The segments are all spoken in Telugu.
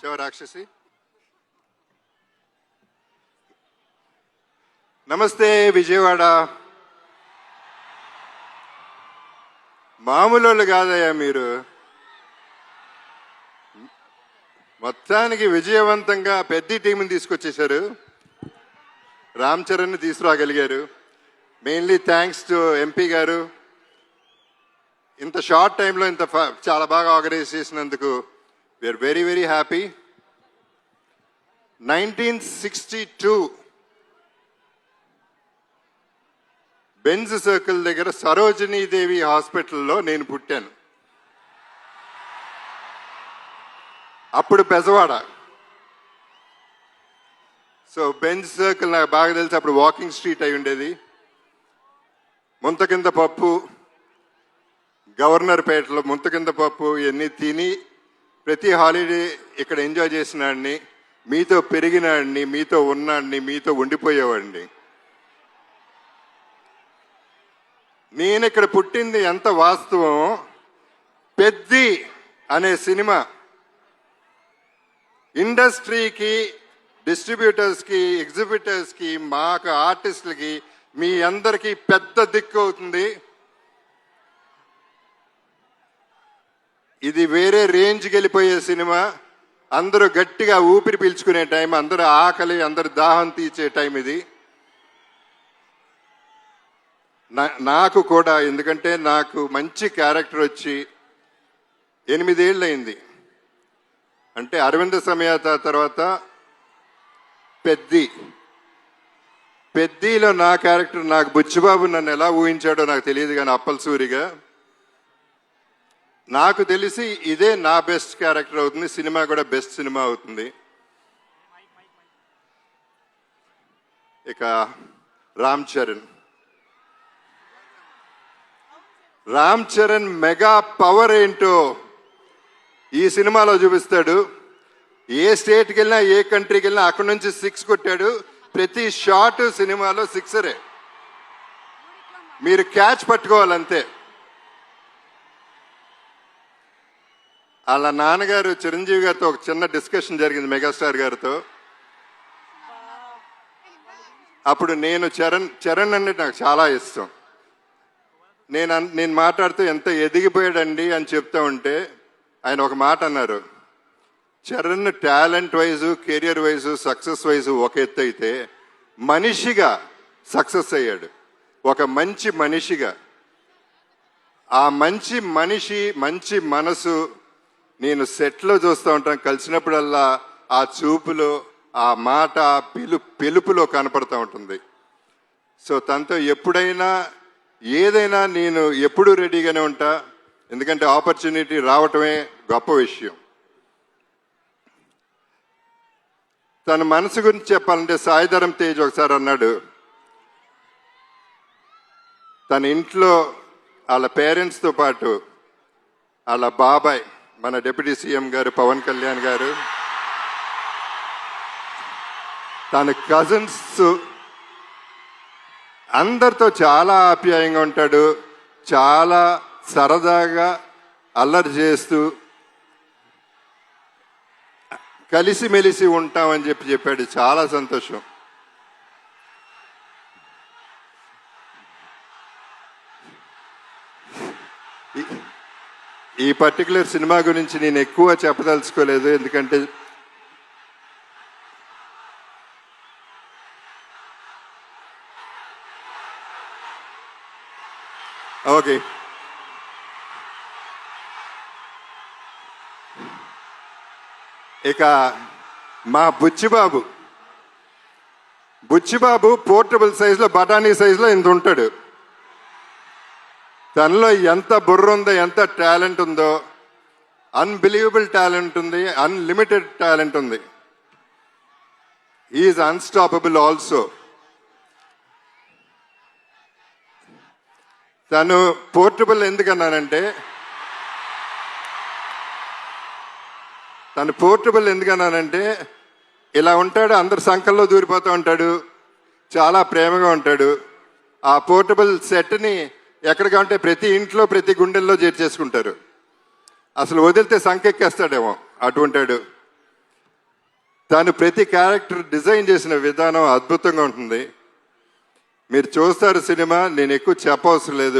వచ్చావా రాక్షసి? నమస్తే విజయవాడ. మామూలు వాళ్ళు కాదయ్యా మీరు. మొత్తానికి విజయవంతంగా పెద్ద టీంని తీసుకొచ్చేశారు. రామ్ చరణ్ని తీసుకురాగలిగారు. మెయిన్లీ థ్యాంక్స్ టు ఎంపీ గారు. ఇంత షార్ట్ టైంలో ఇంత చాలా బాగా ఆర్గనైజ్ చేసినందుకు we are very very happy. 1962 Benz circle దగ్గర సరోజినీదేవి హాస్పిటల్లో నేను పుట్టాను. అప్పుడు పెజవాడ. సో బెంజ్ సర్కిల్ నాకు బాగా తెలిసి అప్పుడు వాకింగ్ స్ట్రీట్ అయి ఉండేది. ముంత కింద పప్పు, గవర్నర్ పేటలో ముంత కింద పప్పు ఇవన్నీ తిని ప్రతి హాలిడే ఇక్కడ ఎంజాయ్ చేసినాడిని, మీతో పెరిగినాడిని, మీతో ఉన్నాడిని, మీతో ఉండిపోయేవాడిని. నేను ఇక్కడ పుట్టింది ఎంత వాస్తవం. పెద్ది అనే సినిమా ఇండస్ట్రీకి, డిస్ట్రిబ్యూటర్స్కి, ఎగ్జిబిటర్స్కి, మాకు ఆర్టిస్టులకి, మీ అందరికీ పెద్ద దిక్కు అవుతుంది. ఇది వేరే రేంజ్కి వెళ్ళిపోయే సినిమా. అందరూ గట్టిగా ఊపిరి పీల్చుకునే టైం, అందరూ ఆకలి, అందరు దాహం తీర్చే టైం ఇది. నాకు కూడా, ఎందుకంటే నాకు మంచి క్యారెక్టర్ వచ్చి 8 ఏళ్ళు అయింది. అంటే అరవింద సమేత తర్వాత పెద్దిలో నా క్యారెక్టర్, నాకు బుచ్చిబాబు నన్ను ఎలా ఊహించాడో నాకు తెలియదు, కానీ అప్పలసూరిగా నాకు తెలిసి ఇదే నా బెస్ట్ క్యారెక్టర్ అవుతుంది. సినిమా కూడా బెస్ట్ సినిమా అవుతుంది. ఇక రామ్ చరణ్ మెగా పవర్ ఏంటో ఈ సినిమాలో చూపిస్తాడు. ఏ స్టేట్కి వెళ్ళినా, ఏ కంట్రీకి వెళ్ళినా అక్కడి నుంచి 6 కొట్టాడు. ప్రతి షాట్ సినిమాలో 6రే. మీరు క్యాచ్ పట్టుకోవాలంతే. వాళ్ళ నాన్నగారు చిరంజీవి గారితో ఒక చిన్న డిస్కషన్ జరిగింది, మెగాస్టార్ గారితో. అప్పుడు నేను చరణ్ అంటే నాకు చాలా ఇష్టం. నేను మాట్లాడుతూ ఎంత ఎదిగిపోయాడండి అని చెప్తా ఉంటే ఆయన ఒక మాట అన్నారు, Charan talent wise, career wise, success wise ఒక ఎత్తు అయితే మనిషిగా సక్సెస్ అయ్యాడు. ఒక మంచి మనిషిగా. ఆ మంచి మనిషి, మంచి మనసు నేను సెట్లో చూస్తూ ఉంటాను. కలిసినప్పుడల్లా ఆ చూపులో, ఆ మాట, పిలుపులో కనపడుతూ ఉంటుంది. సో తనతో ఎప్పుడైనా ఏదైనా నేను ఎప్పుడూ రెడీగానే ఉంటా. ఎందుకంటే ఆపర్చునిటీ రావటమే గొప్ప విషయం. తన మనసు గురించి చెప్పాలంటే సాయిధరం తేజ్ ఒకసారి అన్నాడు, తన ఇంట్లో వాళ్ళ పేరెంట్స్తో పాటు వాళ్ళ బాబాయ్, మన డిప్యూటీ సీఎం గారు పవన్ కళ్యాణ్ గారు, తన కజిన్స్ అందరితో చాలా ఆప్యాయంగా ఉంటాడు. చాలా సరదాగా అల్లరి చేస్తూ కలిసిమెలిసి ఉంటామని చెప్పాడు. చాలా సంతోషం. ఈ పర్టికులర్ సినిమా గురించి నేను ఎక్కువ చెప్పదలుచుకోలేదు, ఎందుకంటే ఓకే. ఇక మా బుచ్చిబాబు పోర్టబుల్ సైజులో, బఠానీ సైజులో ఇంత ఉంటాడు. తనలో ఎంత బుర్ర ఉందో, ఎంత టాలెంట్ ఉందో, అన్బిలీవబుల్ టాలెంట్ ఉంది, అన్లిమిటెడ్ టాలెంట్ ఉంది. Is unstoppable also. తను పోర్టబుల్ ఎందుకన్నానంటే, ఇలా ఉంటాడు, అందరు సంకల్లో దూరిపోతూ ఉంటాడు, చాలా ప్రేమగా ఉంటాడు. ఆ పోర్టబుల్ సెట్ని ఎక్కడికంటే ప్రతి ఇంట్లో, ప్రతి గుండెల్లో చేర్చేసుకుంటారు. అసలు వదిలితే సంకెక్కేస్తాడేమో అటువంటాడు. తను ప్రతి క్యారెక్టర్ డిజైన్ చేసిన విధానం అద్భుతంగా ఉంటుంది. మీరు చూస్తారు సినిమా, నేను ఎక్కువ చెప్పవసరం లేదు,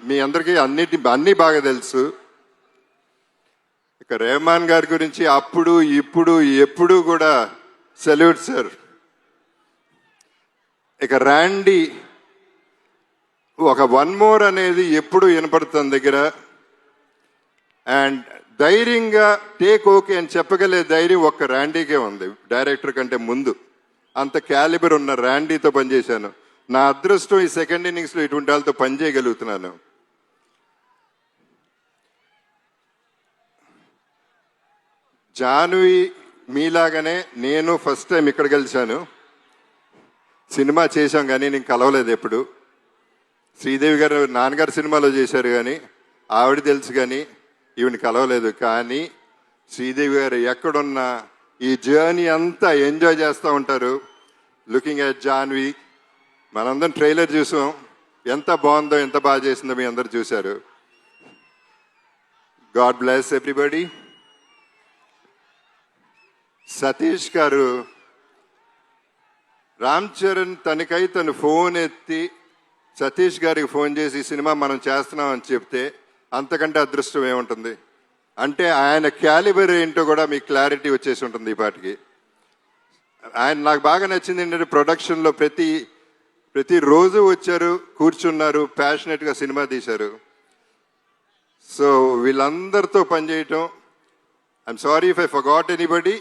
మీ అందరికీ అన్నీ బాగా తెలుసు. ఇక రెహమాన్ గారి గురించి అప్పుడు ఇప్పుడు ఎప్పుడు కూడా సెల్యూట్ సార్. ఇక ర్యాండీ ఒక వన్ మోర్ అనేది ఎప్పుడు వినపడుతుంది దగ్గర. అండ్ ధైర్యంగా టేక్ ఓకే అని చెప్పగలే ధైర్యం ఒక్క ర్యాండీకే ఉంది, డైరెక్టర్ కంటే ముందు. అంత క్యాలిబర్ ఉన్న ర్యాండీతో పనిచేశాను. నా అదృష్టం ఈ సెకండ్ ఇన్నింగ్స్లో ఇటువంటి వాళ్ళతో పనిచేయగలుగుతున్నాను. జాన్వి మీలాగానే నేను ఫస్ట్ టైం ఇక్కడ కలిశాను. సినిమా చేశాం కానీ నేను కలవలేదు ఎప్పుడు. శ్రీదేవి గారు నాన్నగారు సినిమాలో చేశారు కానీ ఆవిడ తెలుసు కానీ ఈవిని కలవలేదు. కానీ శ్రీదేవి గారు ఎక్కడున్నా ఈ జర్నీ అంతా ఎంజాయ్ చేస్తూ ఉంటారు. లుకింగ్ ఎట్ జాన్వి, మనందరం ట్రైలర్ చూసాం, ఎంత బాగుందో ఎంత బాగా చేసిందో మీ అందరు చూశారు. God bless everybody. సతీష్ గారు, రామ్ చరణ్ తనకై తను ఫోన్ ఎత్తి సతీష్ గారికి ఫోన్ చేసి ఈ సినిమా మనం చేస్తున్నాం అని చెప్తే అంతకంటే అదృష్టం ఏముంటుంది. అంటే ఆయన క్యాలిబర్ ఏంటో కూడా మీకు క్లారిటీ వచ్చేసి ఉంటుంది ఈ పాటికి. ఆయన నాకు బాగా నచ్చింది ఏంటంటే ప్రొడక్షన్లో ప్రతిరోజు వచ్చారు, కూర్చున్నారు, ప్యాషనెట్గా సినిమా తీశారు. సో వీళ్ళందరితో పనిచేయటం, I'm sorry if I forgot anybody.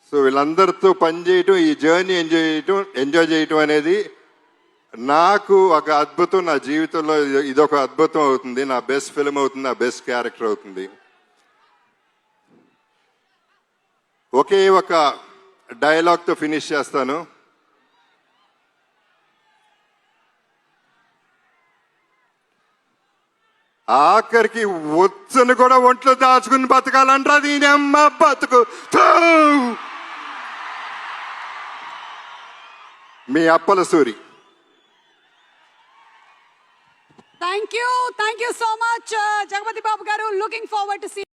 So వీళ్ళందరితో పనిచేయటం, ఈ జర్నీ ఎంజాయ్ చేయటం అనేది నాకు ఒక అద్భుతం. నా జీవితంలో ఇదొక అద్భుతం అవుతుంది, నా బెస్ట్ ఫిల్మ్ అవుతుంది, నా బెస్ట్ క్యారెక్టర్ అవుతుంది. ఒకే ఒక డైలాగ్తో ఫినిష్ చేస్తాను. ఆఖరికి వచ్చను కూడా ఒంట్లో దాచుకుని బతకాలంటారా దీని అమ్మ బతుకు. మీ Appala Suri. Thank you so much, Jagapati Babu garu. Looking forward to see